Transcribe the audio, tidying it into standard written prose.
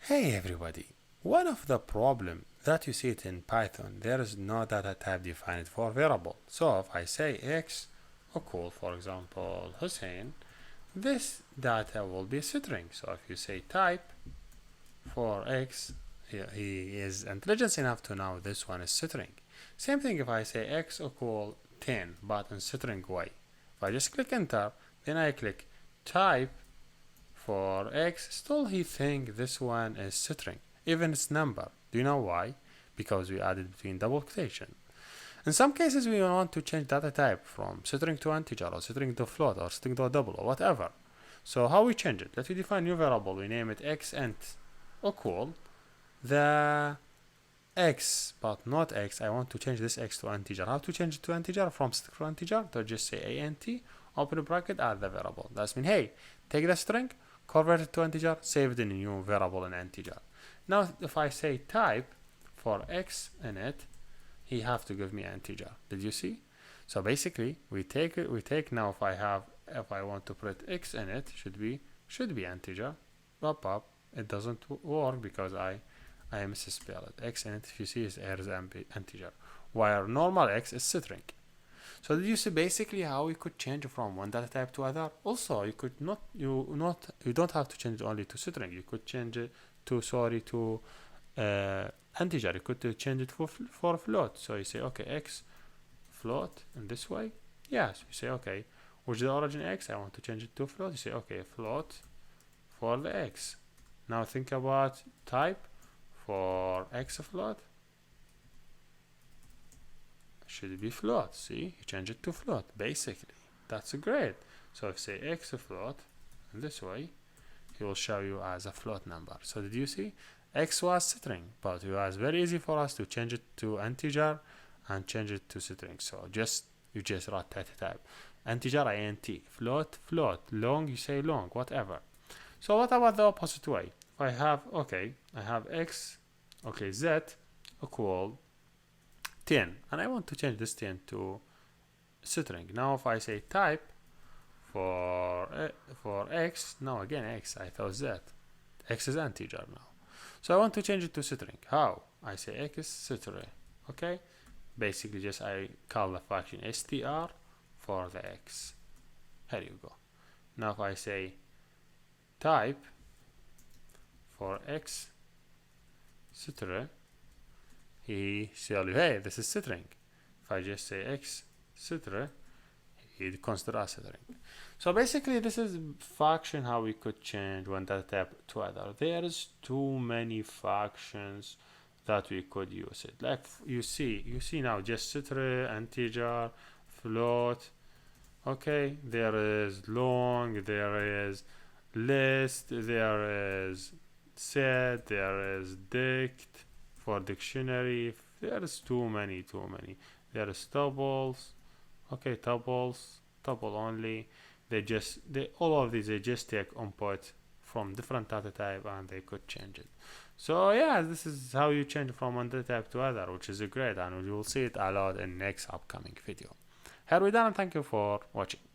Hey everybody! One of the problem that you see it in Python, there is no data type defined for variable. So if I say x equal, for example, Hussein, this data will be a string. So if you say type for x, he is intelligent enough to know this one is string. Same thing if I say x equal 10, but in string way. If I just click enter, then I click type for x, still he think this one is string, even its number. Do you know why? Because we added between double quotation. In some cases, we want to change data type from string to integer, or string to float, or string to a double, or whatever. So how we change it? Let me define new variable. We name it x int equal the x, but not x. I want to change this x to integer. How to change it to integer? From string to integer, to just say int, open bracket, add the variable. That's mean, hey, take the string, convert it to integer, save it in a new variable in integer. Now, if I say type for x in it, he have to give me an integer. Did you see? So basically, we take now if I want to put x in it, should be integer. Up. It doesn't work because I misspelled it. X in it, if you see, is integer, while normal x is string. So did you see basically how we could change from one data type to other? Also, you could you don't have to change only to string. You could change it to integer. You could change it for float. So you say okay, x float in this way. Yes, you say okay, which is the origin x? I want to change it to float. You say okay, float for the x. Now think about type for x float. Should be float. See, you change it to float. Basically, that's great. So if say x float in this way, he will show you as a float number. So did you see? X was string, but it was very easy for us to change it to integer and change it to string. So you just write data type. Integer int, float, long, you say long, whatever. So what about the opposite way? If I have x, z equal 10, and I want to change this 10 to string. Now if I say type for x, now again x, I thought z, x is integer now. So I want to change it to string. How? I say x string. Okay, basically just I call the function str for the x. Here you go. Now if I say type for x string, he tell you, hey, this is string. If I just say x string, he consider as string. So basically, this is function how we could change one data type to other. There is too many functions that we could use it. Like you see now just string, integer, float. Okay, there is long, there is list, there is set, there is dict for dictionary. There is too many. There is tuples. Okay, tuple only. All of these, they just take input from different data type and they could change it. So yeah, this is how you change from one data type to other, which is great, and we will see it a lot in next upcoming video. Here we done, and thank you for watching.